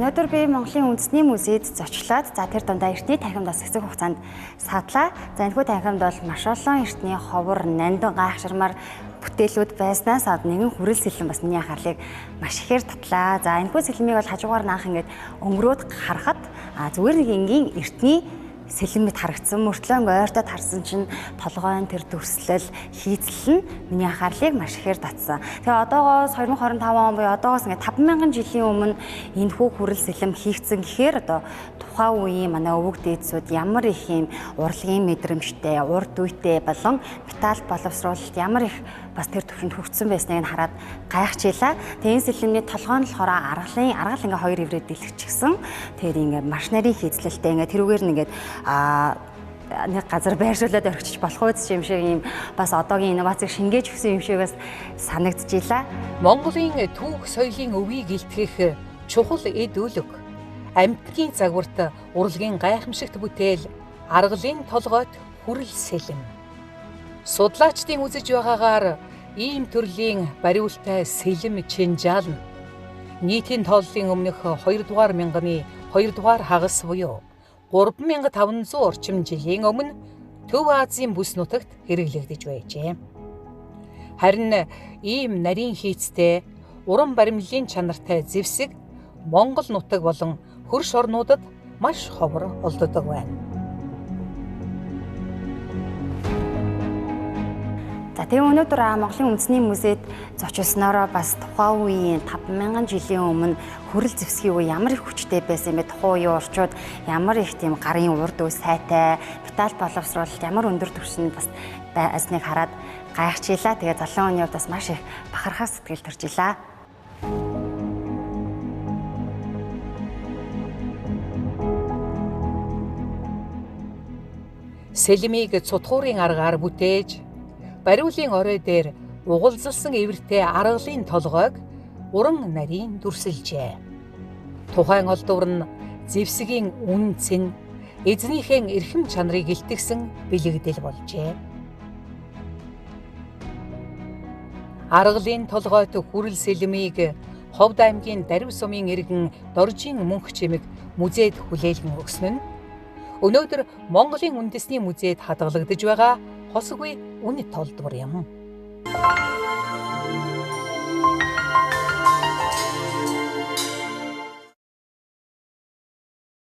Өнөөдөр би Монголын үндэсний музейд зочлоод тэр дундаа эртний танхимд бас хэсэг хугацаанд садлаа. За энэхүү танхимд бол маш олон эртний ховор, нандин гайхширмар бүтээлүүд байснаас нэгэн хүрэл сэлэн бас миний анхаарлыг маш ихээр татлаа. За энэхүү сэлмийг бол хажуугаар наах ингээд өнгөрөөд харахад зүгээр нэг энгийн эртний сэлэн мэт харагдсан. Мөртлөө ойртоод харсан чинь толгойн тэр дүрслэл, хийцэл нь миний анхаарлыг маш ихээр татсан. Тэгээ одоогоос 2025 он буюу одоогоос ингээд 50000 жилийн өмнө энэхүү хүрэл сэлэм хийгдсэн гэхээр одоо тухайн үеийн манай өвөг дээдсүүд ямар их юм урлагийн мэдрэмжтэй, урд үйтэй болон металл боловсруулалт ямар их бас тэр төвшөнд хүрсэн байсныг нь хараад гайхчихлаа. Тэгээ энэ сэлэмний толгой нь болохоор аргал ингээ хоёр иврээр дэлгэчихсэн. Тэгээд ингээ маш нарийн хийцлэлтэй ингээ тэрүүгээр нь ингээ нэг газар байршуулад орхиж болох үз юм шиг юм бас одоогийн инновацийг шингээж өгсөн юм шиг бас санагдчихлаа. Монголын түүх соёлын өвийг илтгэх чухал эд өлөг, амьтдын загварт урлагийн гайхамшигт бүтээл, аргалын толгойд хүрэл сэлэм. Судлаачдын үзэж байгаагаар ийм төрлийн бариултай сэлэм чинжаална. Нийтийн тооллын өмнөх 2 дугаар мянганы 2 дугаар хагас буюу 3500 орчим жилийн өмнө Төв Азийн бүс нутагт хэрэглэгдэж байжээ. Харин ийм нарийн хийцтэй, уран баримлын чанартай зэвсэг Монгол нутаг болон хөрш орнуудад маш ховор олддог байна. За тэгээ өнөөдөр Монголын үндэсний музейд зочилсноороо бас тухайн үеийн 50000 жилийн өмнө хүрэл зэвсгийн үе ямар их хүчтэй байсан бэ? Тухайн үеийн орчууд ямар их тийм гарын урд үе сайтай, металл боловсруулалт ямар өндөр түвшинд бас байсныг хараад гайхчихлаа. Тэгээ залуу хүний хувьд бас маш их бахархах сэтгэл төржилаа. Сэлмийг цутхуурын аргаар бүтээж, бариулын орой дээр угалзалсан эвэртэй аргалын толгойг уран нарийн дүрсэлжээ. Тухайн олдвор нь зэвсгийн үн цэн, эзнийхэн эрхэм чанарыг илтгэсэн бэлэгдэл болжээ. Аргалын толгойд хүрэл сэлмийг Ховд аймгийн Дарив сумын иргэн Доржийн мөнх чимэг музейд хүлээлгэн өгсөн нь өнөөдөр Монголын үндэсний музейд хадгалагдаж байгаа хосгүй үнэт толдвор юм.